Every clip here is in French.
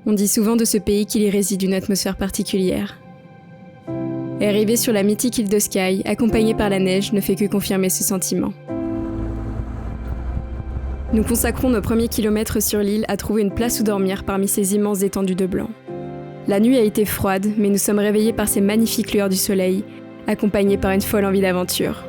On dit souvent de ce pays qu'il y réside une atmosphère particulière. Et arriver sur la mythique île de Skye, accompagnée par la neige, ne fait que confirmer ce sentiment. Nous consacrons nos premiers kilomètres sur l'île à trouver une place où dormir parmi ces immenses étendues de blanc. La nuit a été froide, mais nous sommes réveillés par ces magnifiques lueurs du soleil, accompagnés par une folle envie d'aventure.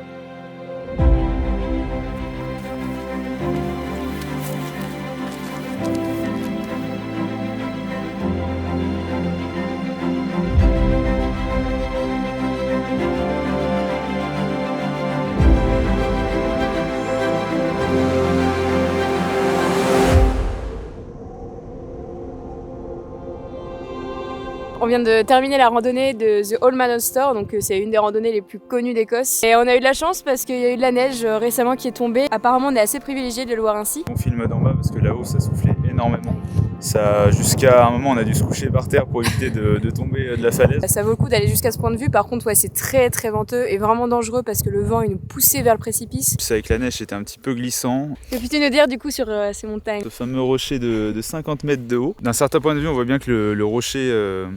On vient de terminer la randonnée de The Old Man of Storr, donc c'est une des randonnées les plus connues d'Écosse. Et on a eu de la chance parce qu'il y a eu de la neige récemment qui est tombée. Apparemment on est assez privilégié de le voir ainsi. On filme d'en bas parce que là-haut ça soufflait énormément. Ça, jusqu'à un moment on a dû se coucher par terre pour éviter de tomber de la falaise. Ça vaut le coup d'aller jusqu'à ce point de vue, par contre ouais, c'est très très venteux et vraiment dangereux parce que le vent il nous poussait vers le précipice. Puis avec la neige c'était un petit peu glissant. Que puis-tu nous dire du coup sur ces montagnes? Ce fameux rocher de 50 mètres de haut. D'un certain point de vue on voit bien que le rocher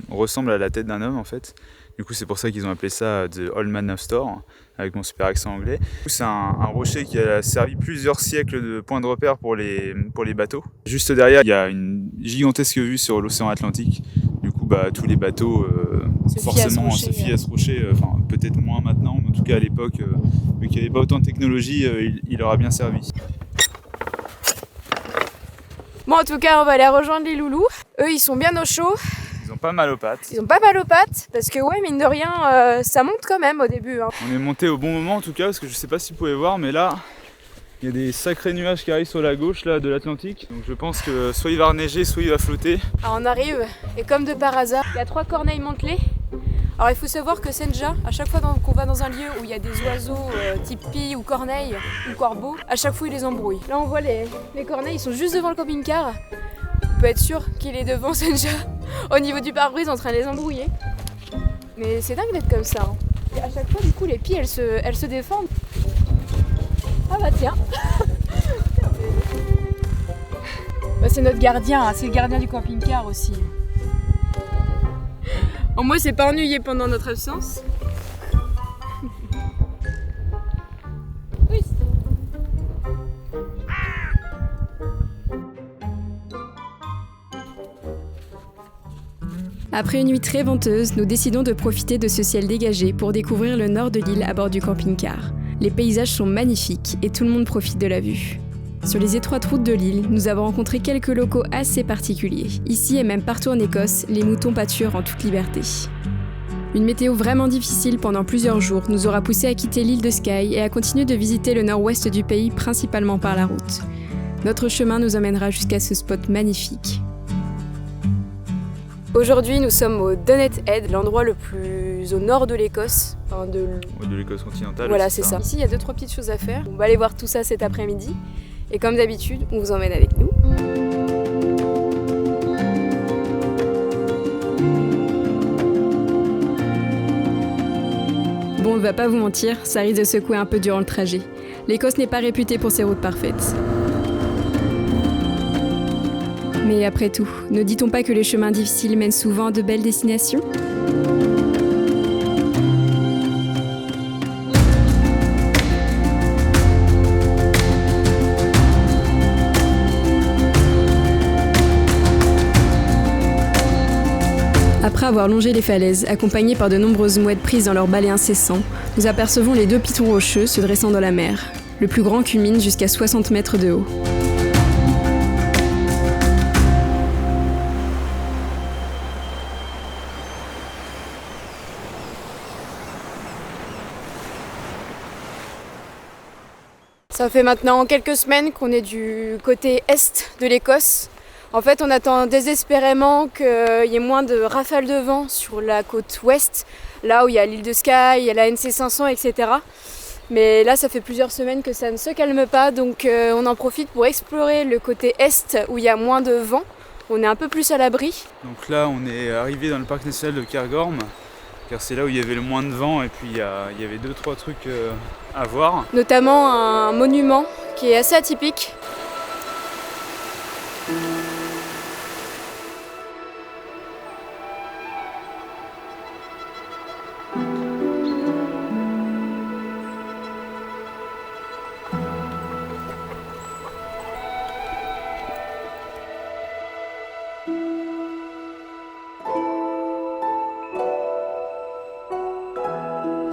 ressemble à la tête d'un homme en fait. Du coup c'est pour ça qu'ils ont appelé ça The Old Man of Storr, avec mon super accent anglais. C'est un rocher qui a servi plusieurs siècles de point de repère pour les bateaux. Juste derrière il y a une gigantesque vue sur l'océan Atlantique. Du coup tous les bateaux forcément se fient à ce rocher, enfin peut-être moins maintenant, mais en tout cas à l'époque, vu qu'il n'y avait pas autant de technologie, il leur a bien servi. Bon en tout cas on va aller rejoindre les loulous. Eux ils sont bien au chaud. Ils ont pas mal aux pattes. Ils ont pas mal aux pattes parce que ouais mine de rien ça monte quand même au début. Hein. On est monté au bon moment en tout cas parce que je sais pas si vous pouvez voir mais là il y a des sacrés nuages qui arrivent sur la gauche là de l'Atlantique. Donc je pense que soit il va reneiger soit il va flotter. Alors on arrive et comme de par hasard il y a 3 corneilles mantelées. Alors il faut savoir que Senja, à chaque fois qu'on va dans un lieu où il y a des oiseaux type pie ou corneille ou corbeau, à chaque fois il les embrouille. Là on voit les corneilles, ils sont juste devant le camping-car. On peut être sûr qu'il est devant Senja, au niveau du pare-brise en train de les embrouiller. Mais c'est dingue d'être comme ça. Hein. Et à chaque fois du coup les pies elles se défendent. Ah bah tiens. C'est notre gardien, c'est le gardien du camping-car aussi. Au moins c'est pas ennuyé pendant notre absence. Oui. Après une nuit très venteuse, nous décidons de profiter de ce ciel dégagé pour découvrir le nord de l'île à bord du camping-car. Les paysages sont magnifiques et tout le monde profite de la vue. Sur les étroites routes de l'île, nous avons rencontré quelques locaux assez particuliers. Ici et même partout en Écosse, les moutons pâturent en toute liberté. Une météo vraiment difficile pendant plusieurs jours nous aura poussé à quitter l'île de Skye et à continuer de visiter le nord-ouest du pays principalement par la route. Notre chemin nous emmènera jusqu'à ce spot magnifique. Aujourd'hui, nous sommes au Dunnet Head, l'endroit le plus au nord de l'Écosse. Enfin de l'Écosse continentale. Voilà, c'est ça. Ici, il y a 2-3 petites choses à faire. On va aller voir tout ça cet après-midi. Et comme d'habitude, on vous emmène avec nous. Bon, on va pas vous mentir, ça risque de secouer un peu durant le trajet. L'Écosse n'est pas réputée pour ses routes parfaites. Mais après tout, ne dit-on pas que les chemins difficiles mènent souvent à de belles destinations ? Après avoir longé les falaises, accompagnés par de nombreuses mouettes prises dans leur balai incessant, nous apercevons les 2 pitons rocheux se dressant dans la mer. Le plus grand culmine jusqu'à 60 mètres de haut. Ça fait maintenant quelques semaines qu'on est du côté est de l'Écosse. En fait, on attend désespérément qu'il y ait moins de rafales de vent sur la côte ouest, là où il y a l'île de Skye, il y a la NC500, etc. Mais là, ça fait plusieurs semaines que ça ne se calme pas, donc on en profite pour explorer le côté est où il y a moins de vent. On est un peu plus à l'abri. Donc là, on est arrivé dans le parc national de Cairngorm, car c'est là où il y avait le moins de vent et puis il y avait 2-3 trucs à voir. Notamment un monument qui est assez atypique.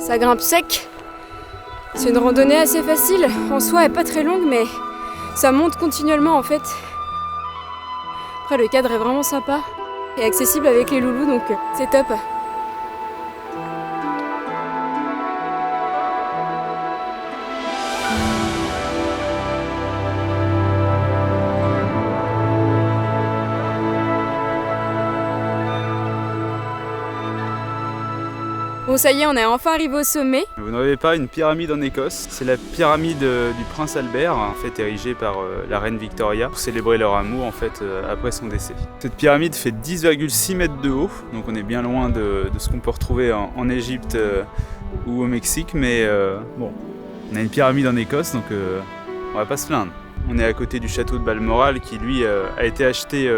Ça grimpe sec. C'est une randonnée assez facile, en soi elle est pas très longue mais ça monte continuellement en fait. Après le cadre est vraiment sympa et accessible avec les loulous donc c'est top. Bon ça y est, on est enfin arrivé au sommet. Vous n'avez pas une pyramide en Écosse, c'est la pyramide du prince Albert, en fait érigée par la reine Victoria pour célébrer leur amour en fait après son décès. Cette pyramide fait 10,6 mètres de haut, donc on est bien loin de ce qu'on peut retrouver en Égypte ou au Mexique, mais bon, on a une pyramide en Écosse donc on va pas se plaindre. On est à côté du château de Balmoral qui lui a été acheté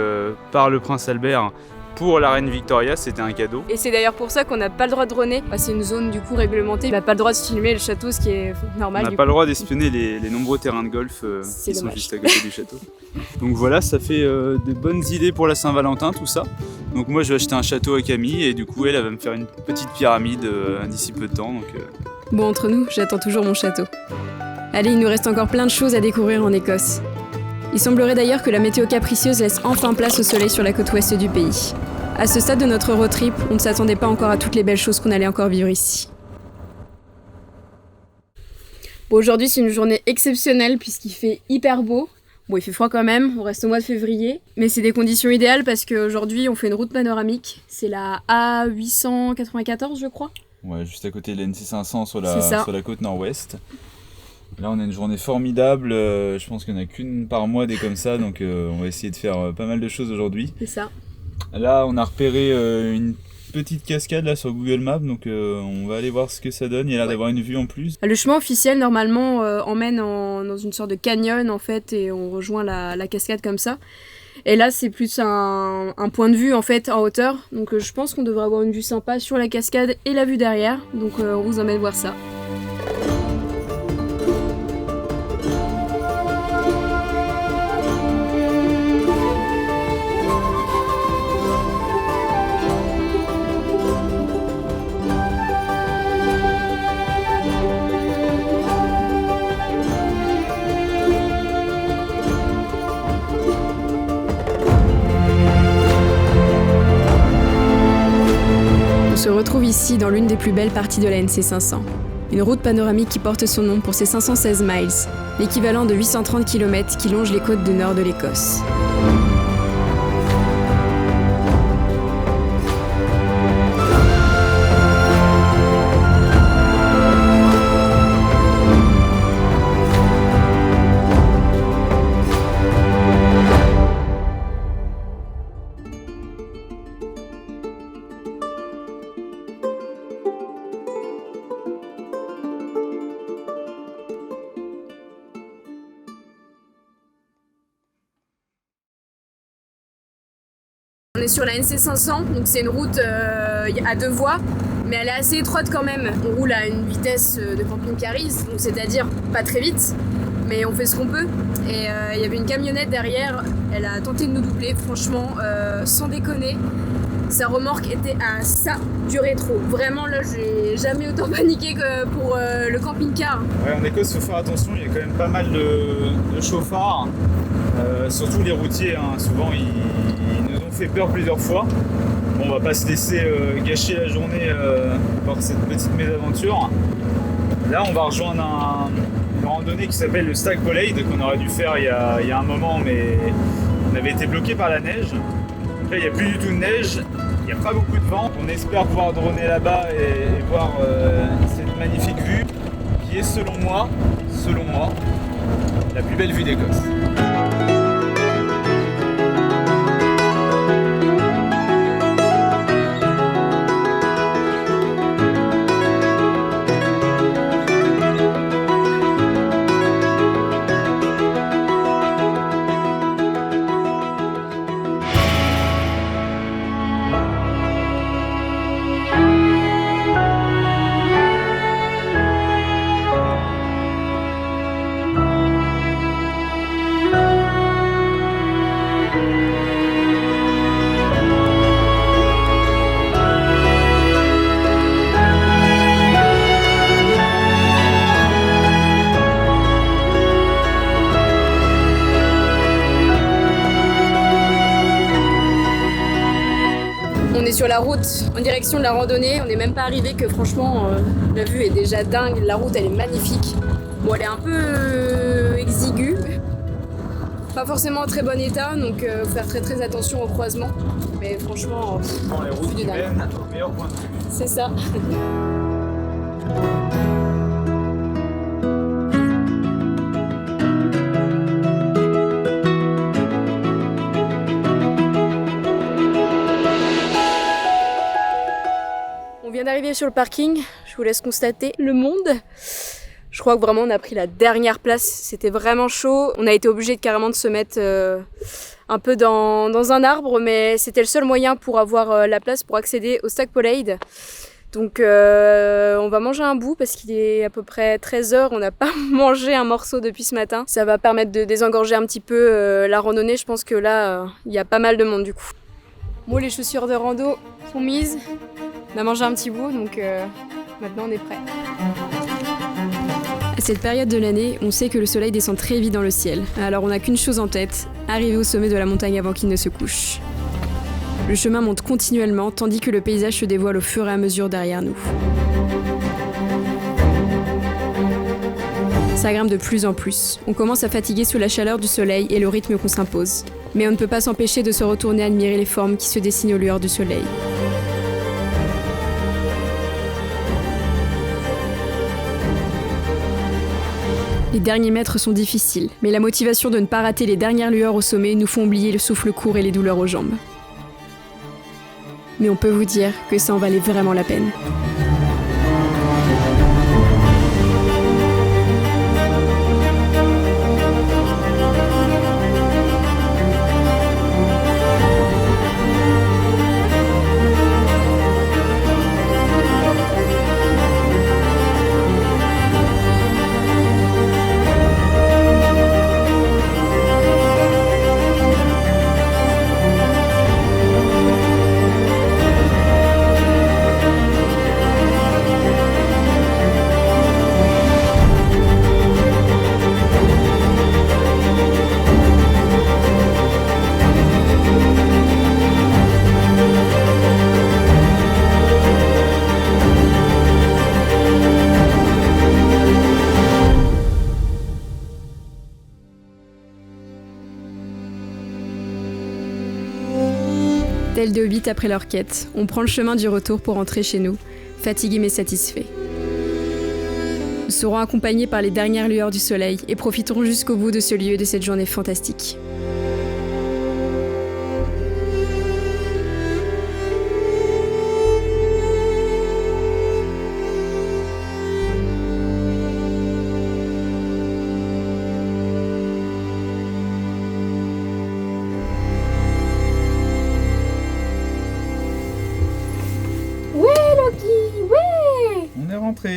par le prince Albert pour la reine Victoria, c'était un cadeau. Et c'est d'ailleurs pour ça qu'on n'a pas le droit de droner. C'est une zone du coup réglementée. Il n'a pas le droit de filmer le château, ce qui est normal. On n'a pas le droit d'espionner les nombreux terrains de golf qui sont juste à côté du château. Donc voilà, ça fait de bonnes idées pour la Saint-Valentin, tout ça. Donc moi je vais acheter un château à Camille et du coup elle va me faire une petite pyramide d'ici peu de temps. Bon, entre nous, j'attends toujours mon château. Allez, il nous reste encore plein de choses à découvrir en Écosse. Il semblerait d'ailleurs que la météo capricieuse laisse enfin place au soleil sur la côte ouest du pays. À ce stade de notre road trip, on ne s'attendait pas encore à toutes les belles choses qu'on allait encore vivre ici. Bon, aujourd'hui c'est une journée exceptionnelle puisqu'il fait hyper beau. Bon, il fait froid quand même, on reste au mois de février, mais c'est des conditions idéales parce qu'aujourd'hui on fait une route panoramique. C'est la A894 je crois. Ouais, juste à côté de l'NC500 sur la côte nord-ouest. Là on a une journée formidable, je pense qu'il n'y en a qu'une par mois des comme ça, donc on va essayer de faire pas mal de choses aujourd'hui. C'est ça. Là on a repéré une petite cascade là sur Google Maps, donc on va aller voir ce que ça donne, il y a l'air d'avoir une vue en plus. Le chemin officiel normalement emmène dans une sorte de canyon en fait et on rejoint la cascade comme ça. Et là c'est plus un point de vue en fait en hauteur, donc je pense qu'on devrait avoir une vue sympa sur la cascade et la vue derrière, donc on vous emmène voir ça. On se retrouve ici dans l'une des plus belles parties de la NC500. Une route panoramique qui porte son nom pour ses 516 miles, l'équivalent de 830 km qui longe les côtes du nord de l'Écosse. On est sur la NC500, donc c'est une route à deux voies, mais elle est assez étroite quand même. On roule à une vitesse de camping-carise, donc c'est-à-dire pas très vite, mais on fait ce qu'on peut. Et il y avait une camionnette derrière, elle a tenté de nous doubler, franchement, sans déconner. Sa remorque était à ça du rétro. Vraiment là, j'ai jamais autant paniqué que pour le camping-car. Ouais, en Écosse, il faut faire attention, il y a quand même pas mal de chauffards, surtout les routiers, hein. Souvent ils nous ont fait peur plusieurs fois. Bon, on va pas se laisser gâcher la journée par cette petite mésaventure. Là, on va rejoindre une randonnée qui s'appelle le Stag Polade, qu'on aurait dû faire il y a un moment, mais on avait été bloqué par la neige. Là, il n'y a plus du tout de neige, il n'y a pas beaucoup de vent. On espère pouvoir droner là-bas et voir cette magnifique vue qui est, selon moi, la plus belle vue d'Écosse. sur la route en direction de la randonnée. On n'est même pas arrivé que franchement, la vue est déjà dingue. La route, elle est magnifique. Bon, elle est un peu exiguë. Pas forcément en très bon état, donc faut faire très très attention au croisement. Mais franchement, les routes qui mènent au meilleur point de vue. c'est ça. On vient d'arriver sur le parking, je vous laisse constater le monde. Je crois que vraiment on a pris la dernière place, c'était vraiment chaud. On a été obligé carrément de se mettre un peu dans un arbre, mais c'était le seul moyen pour avoir la place pour accéder au Stackpolade. Donc on va manger un bout parce qu'il est à peu près 13h, on n'a pas mangé un morceau depuis ce matin. Ça va permettre de désengorger un petit peu la randonnée, je pense que là il y a pas mal de monde du coup. Bon, les chaussures de rando sont mises, on a mangé un petit bout donc maintenant on est prêt. À cette période de l'année, on sait que le soleil descend très vite dans le ciel. Alors on n'a qu'une chose en tête, arriver au sommet de la montagne avant qu'il ne se couche. Le chemin monte continuellement, tandis que le paysage se dévoile au fur et à mesure derrière nous. Ça grimpe de plus en plus. On commence à fatiguer sous la chaleur du soleil et le rythme qu'on s'impose. Mais on ne peut pas s'empêcher de se retourner admirer les formes qui se dessinent aux lueurs du soleil. Les derniers mètres sont difficiles, mais la motivation de ne pas rater les dernières lueurs au sommet nous font oublier le souffle court et les douleurs aux jambes. Mais on peut vous dire que ça en valait vraiment la peine. Tels des hobbits après leur quête, on prend le chemin du retour pour rentrer chez nous, fatigués mais satisfaits. Nous serons accompagnés par les dernières lueurs du soleil et profiterons jusqu'au bout de ce lieu et de cette journée fantastique.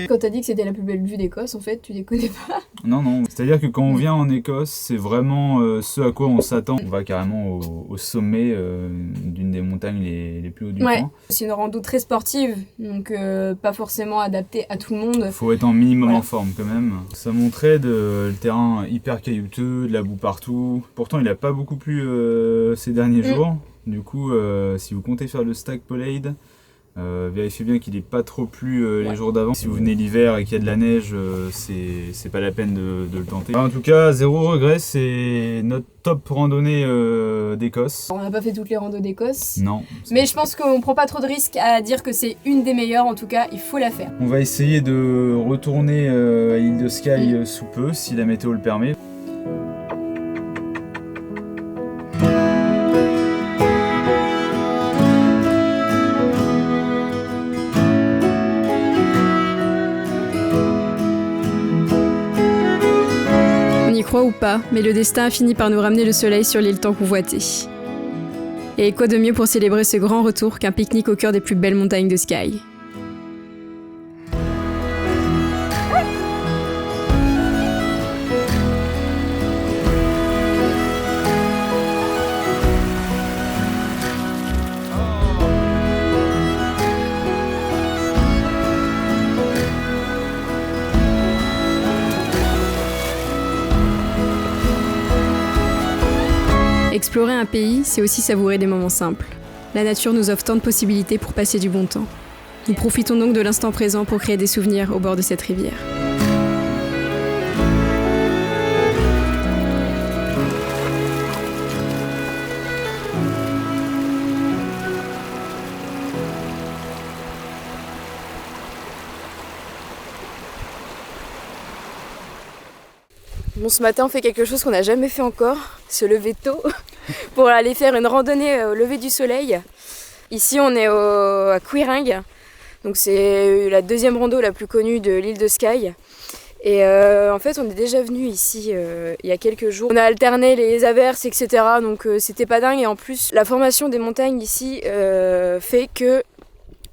Quand t'as dit que c'était la plus belle vue d'Écosse, en fait, tu les connais pas. Non, c'est-à-dire que quand on vient en Écosse, c'est vraiment ce à quoi on s'attend. On va carrément au sommet d'une des montagnes les plus hauts du coin. C'est une rando très sportive, donc pas forcément adaptée à tout le monde. Faut être en minimum en forme quand même. Ça montrait le terrain hyper caillouteux, de la boue partout. Pourtant, il a pas beaucoup plu ces derniers jours. Du coup, si vous comptez faire le Stackpolade, vérifiez bien qu'il n'est pas trop plu les jours d'avant. Si vous venez l'hiver et qu'il y a de la neige, c'est pas la peine de le tenter. En tout cas, zéro regret, c'est notre top randonnée d'Écosse. On n'a pas fait toutes les randos d'Écosse. Non. Mais je pense qu'on prend pas trop de risques à dire que c'est une des meilleures, en tout cas, il faut la faire. On va essayer de retourner à l'île de Skye sous peu, si la météo le permet. Crois ou pas, mais le destin a fini par nous ramener le soleil sur l'île tant convoitée. Et quoi de mieux pour célébrer ce grand retour qu'un pique-nique au cœur des plus belles montagnes de Skye. Explorer un pays, c'est aussi savourer des moments simples. La nature nous offre tant de possibilités pour passer du bon temps. Nous profitons donc de l'instant présent pour créer des souvenirs au bord de cette rivière. Bon, ce matin, on fait quelque chose qu'on n'a jamais fait encore, se lever tôt pour aller faire une randonnée au lever du soleil. Ici, on est à Quirinh, donc c'est la deuxième rando la plus connue de l'île de Skye. Et en fait, on est déjà venu ici il y a quelques jours. On a alterné les averses, etc. Donc c'était pas dingue. Et en plus, la formation des montagnes ici fait que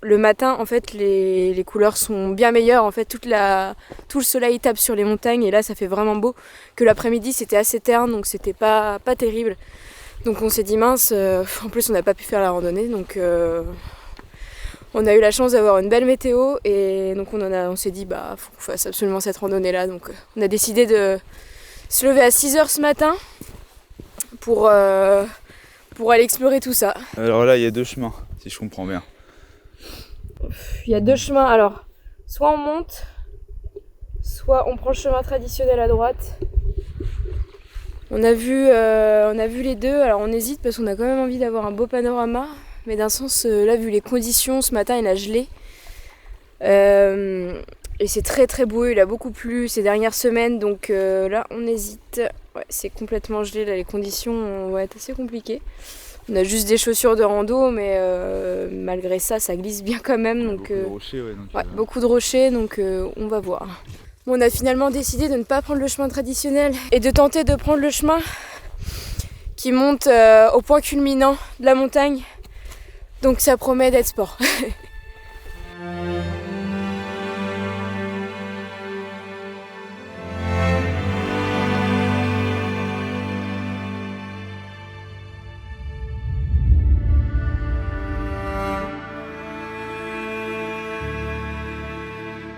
le matin, en fait, les couleurs sont bien meilleures. En fait, tout le soleil tape sur les montagnes et là, ça fait vraiment beau. Que l'après-midi, c'était assez terne, donc c'était pas terrible. Donc on s'est dit mince, en plus on n'a pas pu faire la randonnée, donc on a eu la chance d'avoir une belle météo et donc on s'est dit faut qu'on fasse absolument cette randonnée là. Donc on a décidé de se lever à 6h ce matin pour aller explorer tout ça. Alors là il y a deux chemins, si je comprends bien. Il y a deux chemins, alors soit on monte, soit on prend le chemin traditionnel à droite. On a vu les deux, alors on hésite parce qu'on a quand même envie d'avoir un beau panorama, mais d'un sens, là vu les conditions, ce matin il a gelé. Et c'est très très beau, il a beaucoup plu ces dernières semaines, donc là on hésite. Ouais, c'est complètement gelé, là les conditions vont être assez compliquées. On a juste des chaussures de rando, mais malgré ça, ça glisse bien quand même. Donc, beaucoup de rochers, beaucoup de rochers, donc on va voir. On a finalement décidé de ne pas prendre le chemin traditionnel et de tenter de prendre le chemin qui monte au point culminant de la montagne. Donc ça promet d'être sport.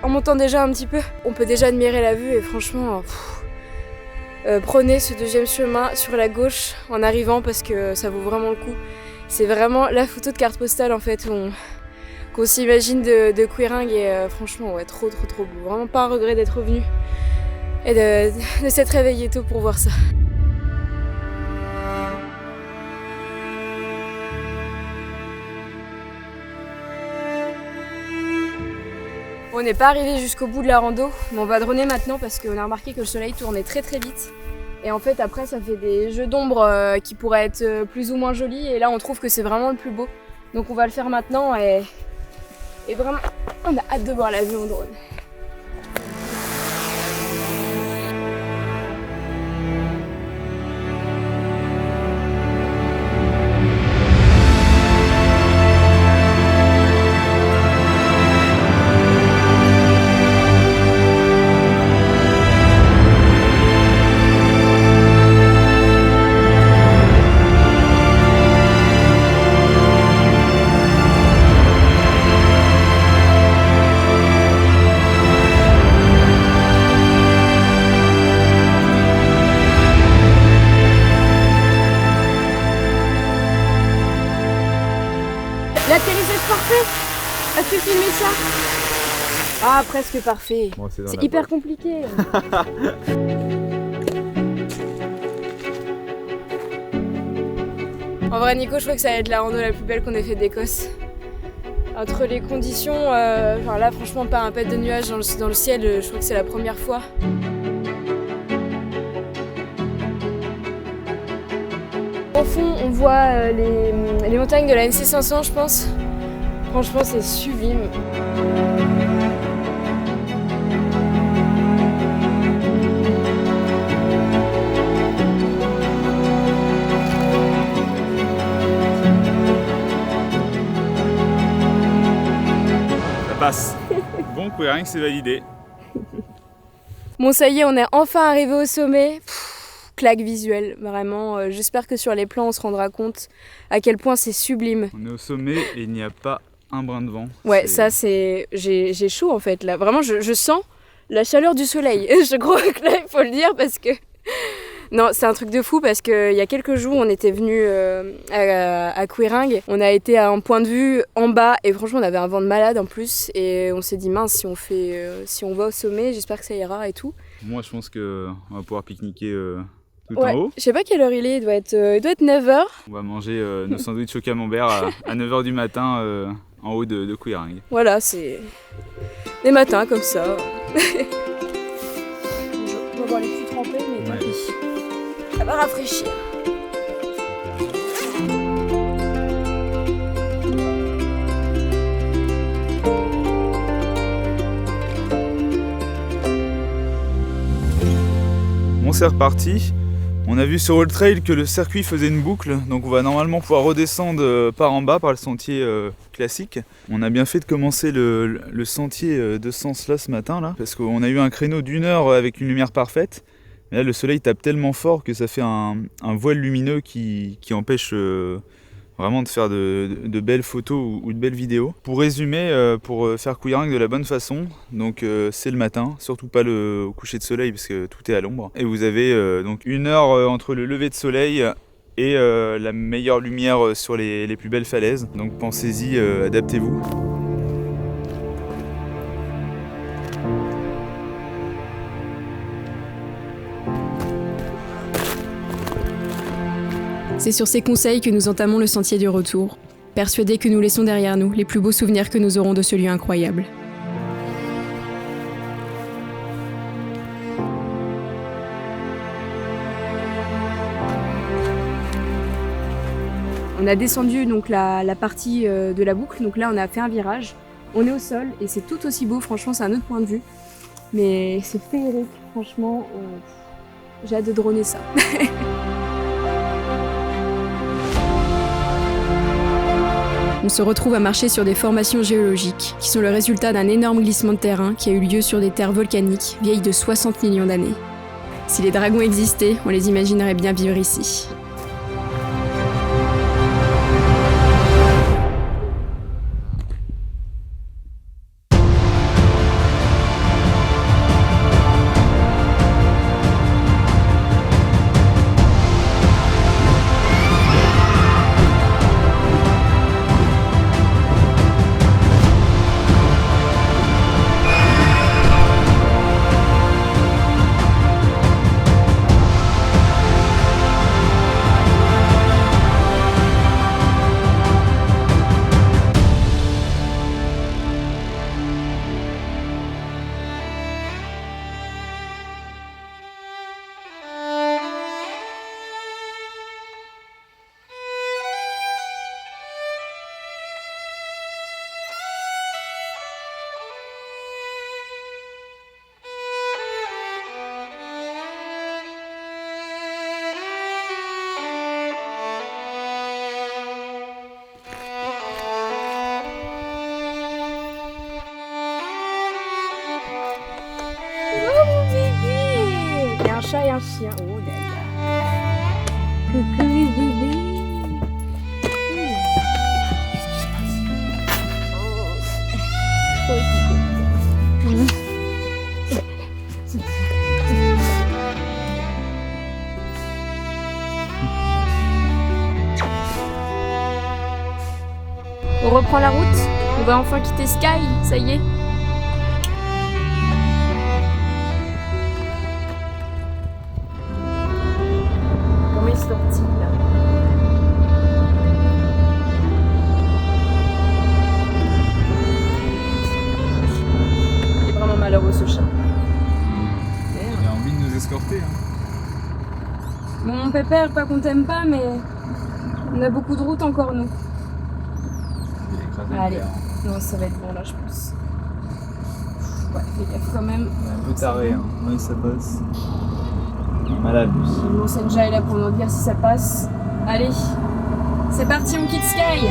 En montant déjà un petit peu, on peut déjà admirer la vue et franchement, prenez ce deuxième chemin sur la gauche en arrivant parce que ça vaut vraiment le coup. C'est vraiment la photo de carte postale en fait qu'on s'imagine de Quirinh et franchement ouais, trop beau. Vraiment pas un regret d'être revenu et de s'être réveillé tôt pour voir ça. On n'est pas arrivé jusqu'au bout de la rando, mais on va droner maintenant parce qu'on a remarqué que le soleil tournait très vite. Et en fait après ça fait des jeux d'ombre qui pourraient être plus ou moins jolis et là on trouve que c'est vraiment le plus beau. Donc on va le faire maintenant et vraiment on a hâte de voir la vue en drone. L'atterrissage parfait. As-tu filmé ça? Ah, presque parfait. Bon, c'est hyper compliqué. En vrai, Nico, je crois que ça va être la rando la plus belle qu'on ait fait d'Écosse. Entre les conditions, enfin là, franchement, pas un pet de nuages dans le ciel, je crois que c'est la première fois. Au fond, on voit les montagnes de la NC 500, je pense. Franchement, c'est sublime. Ça passe. Bon, Quirinh, c'est validé. Bon, ça y est, on est enfin arrivé au sommet. Claque visuelle, vraiment. J'espère que sur les plans, on se rendra compte à quel point c'est sublime. On est au sommet et il n'y a pas un brin de vent. Ouais, ça c'est... J'ai chaud en fait, là. Vraiment, je sens la chaleur du soleil. Je crois que là, il faut le dire parce que Non, c'est un truc de fou parce qu'il y a quelques jours, on était venu à Kooireng. On a été à un point de vue en bas et franchement, on avait un vent de malade en plus. Et on s'est dit, mince, si on va au sommet, j'espère que ça ira et tout. Moi, je pense qu'on va pouvoir pique-niquer tout Ouais, en haut. je sais pas quelle heure il doit être 9h. On va manger nos sandwichs au camembert à 9h du matin en haut de Kooireng. Voilà, c'est des matins comme ça. On va voir les plus trempés, mais tant pis. Ça va rafraîchir. Bon, c'est reparti. On a vu sur le trail que le circuit faisait une boucle, donc on va normalement pouvoir redescendre par en bas par le sentier classique. On a bien fait de commencer le sentier de ce sens-là ce matin, là, parce qu'on a eu un créneau d'1 heure avec une lumière parfaite. Mais là, le soleil tape tellement fort que ça fait un voile lumineux qui empêche vraiment de faire de belles photos ou de belles vidéos. Pour résumer, pour faire Kooireng de la bonne façon, donc c'est le matin, surtout pas le coucher de soleil parce que tout est à l'ombre. Et vous avez donc 1 heure entre le lever de soleil et la meilleure lumière sur les plus belles falaises. Donc pensez-y, adaptez-vous. C'est sur ces conseils que nous entamons le sentier du retour, persuadés que nous laissons derrière nous les plus beaux souvenirs que nous aurons de ce lieu incroyable. On a descendu donc la partie de la boucle, donc là on a fait un virage. On est au sol et c'est tout aussi beau, franchement c'est un autre point de vue. Mais c'est féerique, franchement, j'ai hâte de droner ça. On se retrouve à marcher sur des formations géologiques qui sont le résultat d'un énorme glissement de terrain qui a eu lieu sur des terres volcaniques vieilles de 60 millions d'années. Si les dragons existaient, on les imaginerait bien vivre ici. Chat et un chien. Oh là là. Coucou bébé. On reprend la route. On va enfin quitter Sky. Ça y est. Il est vraiment malheureux ce chat. Il a envie de nous escorter. Bon, mon pépère, pas qu'on t'aime pas, mais on a beaucoup de route encore nous. Allez, non, ça va être bon là, je pense. Ouais, fais gaffe quand même. Un peu taré, hein. Ouais, ça passe. Malade. Bon, Senja est là pour nous dire si ça passe. Allez, c'est parti, on quitte Sky.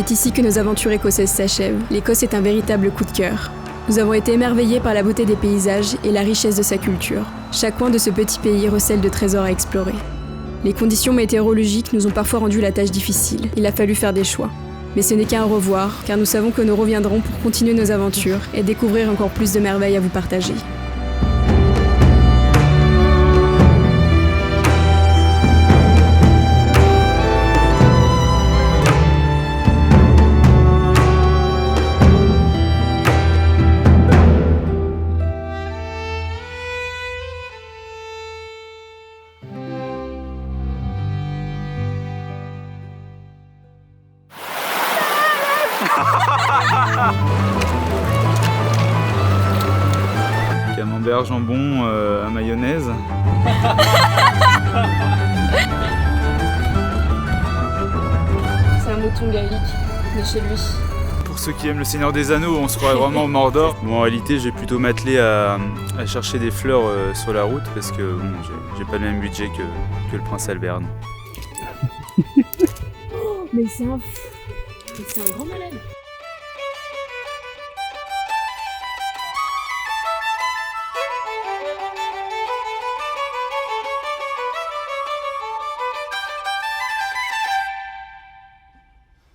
C'est ici que nos aventures écossaises s'achèvent. L'Écosse est un véritable coup de cœur. Nous avons été émerveillés par la beauté des paysages et la richesse de sa culture. Chaque coin de ce petit pays recèle de trésors à explorer. Les conditions météorologiques nous ont parfois rendu la tâche difficile. Il a fallu faire des choix. Mais ce n'est qu'un au revoir, car nous savons que nous reviendrons pour continuer nos aventures et découvrir encore plus de merveilles à vous partager. Camembert, jambon, à mayonnaise. C'est un mouton gaélique de chez lui. Pour ceux qui aiment le Seigneur des Anneaux, on se croirait vraiment au Mordor. Bon, en réalité, j'ai plutôt m'attelé à chercher des fleurs sur la route parce que bon, j'ai pas le même budget que le prince Albert. Non. Mais c'est un grand malade.